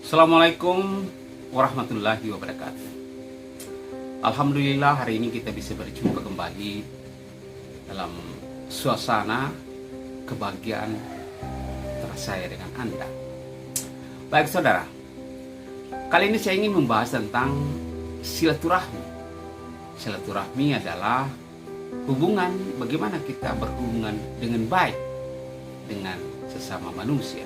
Assalamualaikum warahmatullahi wabarakatuh. Alhamdulillah hari ini kita bisa berjumpa kembali dalam suasana kebahagiaan antara saya dengan Anda. Baik saudara, kali ini saya ingin membahas tentang silaturahmi. Silaturahmi adalah hubungan, bagaimana kita berhubungan dengan baik dengan sesama manusia.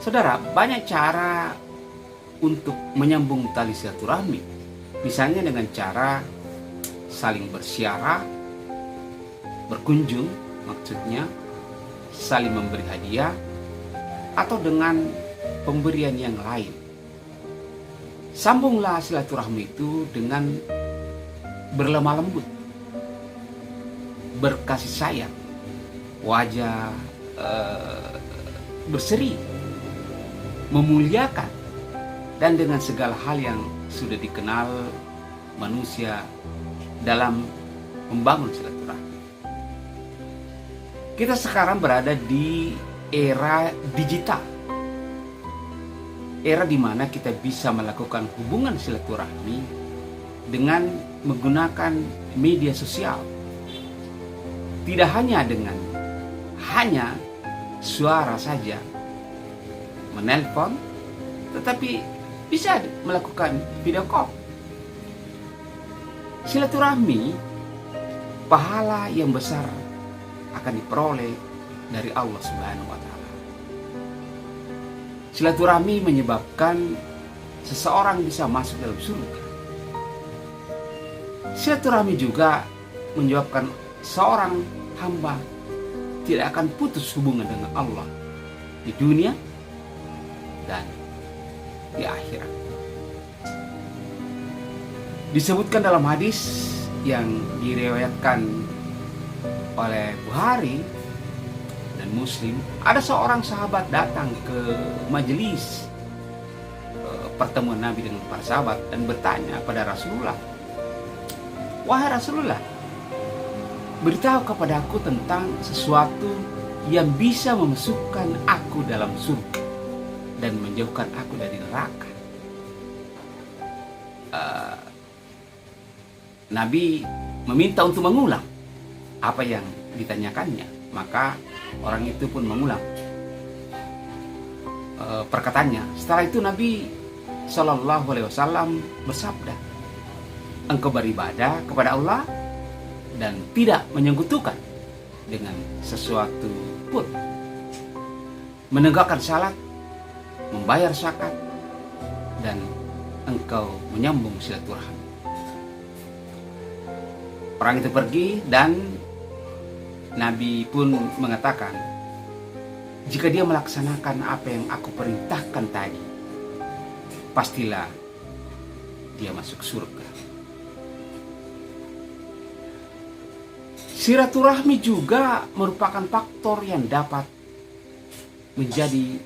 Saudara, banyak cara untuk menyambung tali silaturahmi. Misalnya dengan cara saling bersiara, berkunjung, maksudnya saling memberi hadiah, atau dengan pemberian yang lain. Sambunglah silaturahmi itu dengan berlemah lembut, berkasih sayang, wajah berseri, memuliakan, dan dengan segala hal yang sudah dikenal manusia dalam membangun silaturahmi. Kita sekarang berada di era digital, era di mana kita bisa melakukan hubungan silaturahmi dengan menggunakan media sosial. Tidak hanya dengan suara saja, menelpon, tetapi bisa melakukan video call. Silaturahmi, pahala yang besar akan diperoleh dari Allah Subhanahu wa Ta'ala. Silaturahmi menyebabkan seseorang bisa masuk dalam surga. Silaturahmi juga menyebabkan seorang hamba tidak akan putus hubungan dengan Allah di dunia dan di akhirat. Disebutkan dalam hadis yang diriwayatkan oleh Bukhari dan Muslim, ada seorang sahabat datang ke majelis pertemuan Nabi dengan para sahabat dan bertanya pada Rasulullah, "Wahai Rasulullah, beritahu kepada aku tentang sesuatu yang bisa memasukkan aku dalam surga dan menjauhkan aku dari neraka." Nabi meminta untuk mengulang apa yang ditanyakannya. Maka orang itu pun mengulang perkataannya. Setelah itu Nabi SAW bersabda, "Engkau beribadah kepada Allah dan tidak menyekutukan dengan sesuatu pun, menegakkan salat, membayar zakat, dan engkau menyambung silaturahmi." Orang itu pergi dan Nabi pun mengatakan, "Jika dia melaksanakan apa yang aku perintahkan tadi, pastilah dia masuk surga." Silaturahmi juga merupakan faktor yang dapat menjadi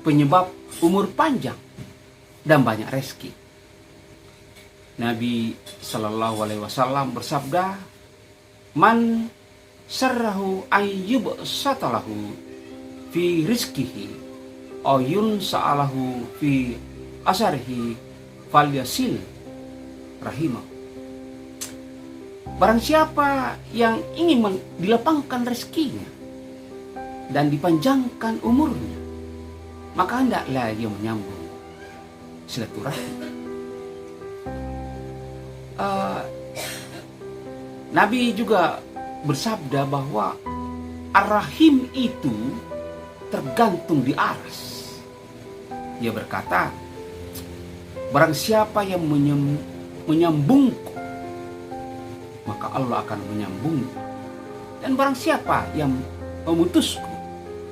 penyebab umur panjang dan banyak rezeki. Nabi SAW bersabda, "Man sarrahu ayyub satalahu fi rizkihi aw yunsa'alahu fi asarihi falyasil rahimah." Barang siapa yang ingin dilapangkan rezekinya dan dipanjangkan umurnya, maka hendaklah dia menyambung silaturahmi. Nabi juga bersabda bahwa Ar-Rahim itu tergantung di aras. Dia berkata, barang siapa yang menyambungku, maka Allah akan menyambungku. Dan barang siapa yang memutusku,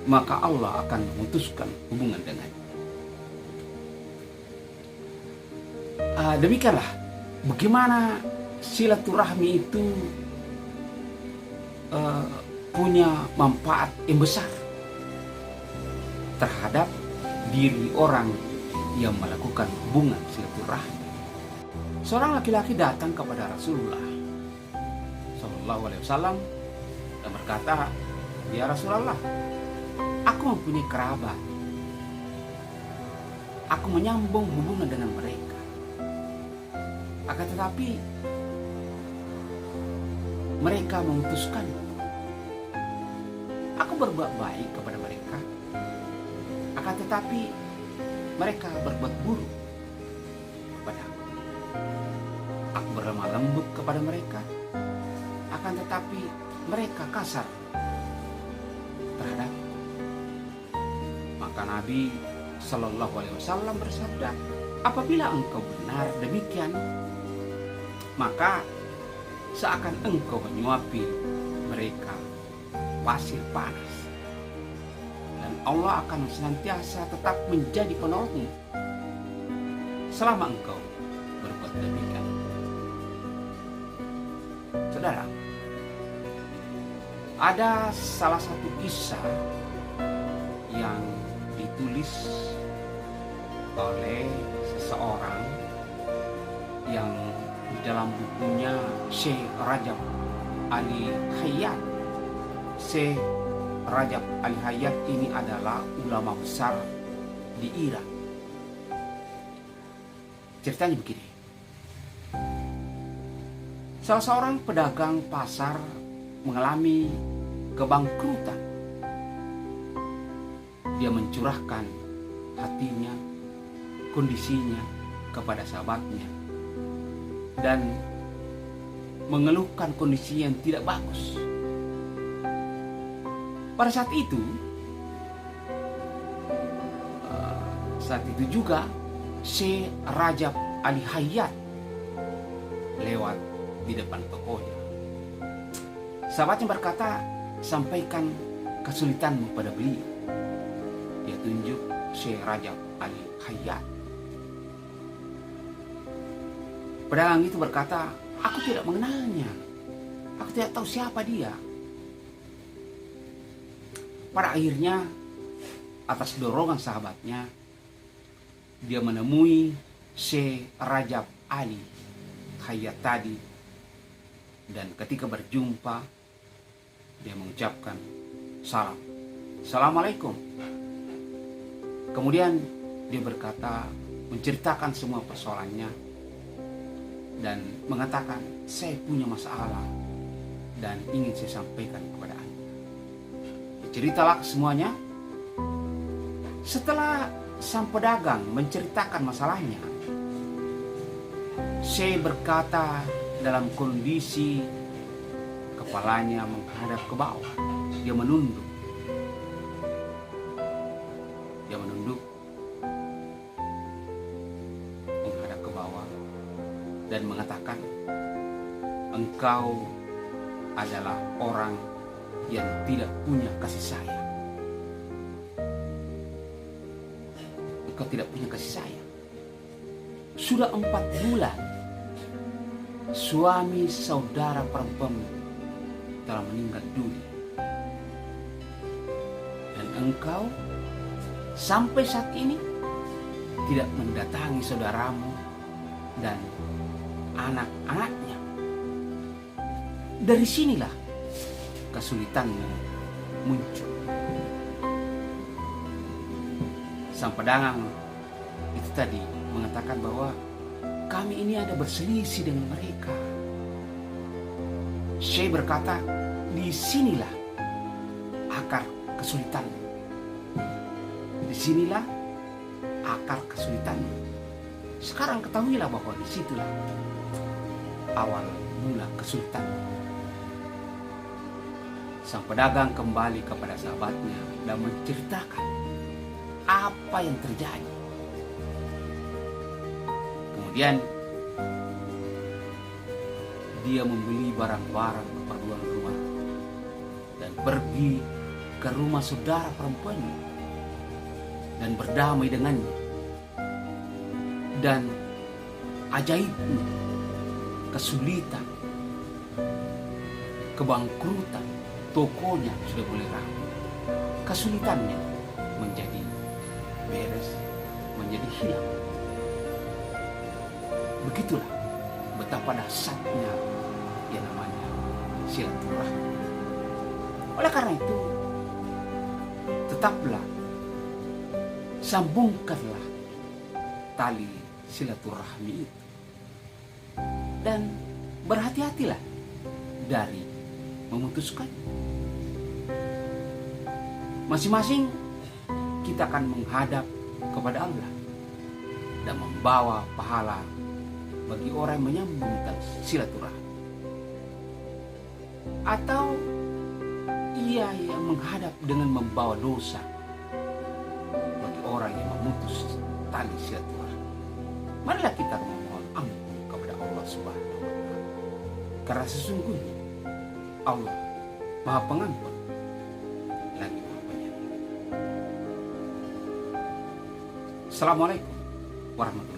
maka Allah akan memutuskan hubungan dengannya. Demikianlah bagaimana silaturahmi itu punya manfaat yang besar terhadap diri orang yang melakukan hubungan silaturahmi. Seorang laki-laki datang kepada Rasulullah SAW dan berkata, "Ya Rasulullah, Aku mempunyai kerabat. Aku menyambung hubungan dengan mereka. Akan tetapi mereka memutuskan. Aku berbuat baik kepada mereka. Akan tetapi mereka berbuat buruk kepada aku. Aku berlemah lembut kepada mereka. Akan tetapi mereka kasar terhadap. Maka Nabi Shallallahu Alaihi Wasallam bersabda, apabila engkau benar demikian, maka seakan engkau menyuapi mereka pasir panas, dan Allah akan senantiasa tetap menjadi penolongmu selama engkau berbuat demikian. Saudara, ada salah satu kisah yang ditulis oleh seseorang yang di dalam bukunya Syekh Rajab Ali Hayat. Syekh Rajab Ali Hayat ini adalah ulama besar di Irak. Ceritanya begini. Salah seorang pedagang pasar mengalami kebangkrutan. Dia mencurahkan hatinya, kondisinya kepada sahabatnya, dan mengeluhkan kondisi yang tidak bagus. Pada saat itu juga Syekh Rajab Ali Hayat lewat di depan tokonya. Sahabatnya berkata, sampaikan kesulitanmu pada beliau. Dia tunjuk Syekh Rajab Ali Hayat. Pedagang itu berkata, aku tidak mengenalnya. Aku tidak tahu siapa dia. Pada akhirnya, atas dorongan sahabatnya, dia menemui Syekh Rajab Ali Hayat tadi. Dan ketika berjumpa, dia mengucapkan salam. Assalamualaikum. Kemudian dia berkata, menceritakan semua persoalannya dan mengatakan, saya punya masalah dan ingin saya sampaikan kepada Anda. Ceritalah semuanya. Setelah sang pedagang menceritakan masalahnya, saya berkata dalam kondisi kepalanya menghadap ke bawah. Dia menunduk. Menghadap ke bawah dan mengatakan, engkau adalah orang yang tidak punya kasih sayang. Engkau tidak punya kasih sayang. Sudah 4 bulan suami saudara perempuan telah meninggal dunia, dan engkau sampai saat ini tidak mendatangi saudaramu dan anak-anaknya. Dari sinilah kesulitanmu muncul. Sang pedagang itu tadi mengatakan bahwa kami ini ada berselisih dengan mereka. Syekh berkata, di sinilah akar kesulitanmu. Di sinilah akar kesulitanmu. Sekarang ketahuilah bahwa di situlah awal mula kesulitanmu. Sang pedagang kembali kepada sahabatnya dan menceritakan apa yang terjadi. Kemudian dia membeli barang-barang keperluan rumah dan pergi ke rumah saudara perempuannya dan berdamai dengannya. Dan ajaibnya, kesulitan, kebangkrutan tokonya sudah mulai ramai. Kesulitannya menjadi beres, menjadi hilang. Begitulah betapa dahsyatnya yang namanya silaturahmi. Oleh karena itu, tetaplah sambungkanlah tali silaturahmi itu, dan berhati-hatilah dari memutuskan. Masing-masing kita akan menghadap kepada Allah dan membawa pahala bagi orang yang menyambungkan silaturahmi, atau ia yang menghadap dengan membawa dosa bagi orang yang memutus tali silaturahmi. Marilah kita memohon ampun kepada Allah Subhanahu wa Ta'ala, karena sesungguhnya Allah Maha Pengampun lagi Maha Penyayang. Assalamualaikum warahmatullahi wabarakatuh.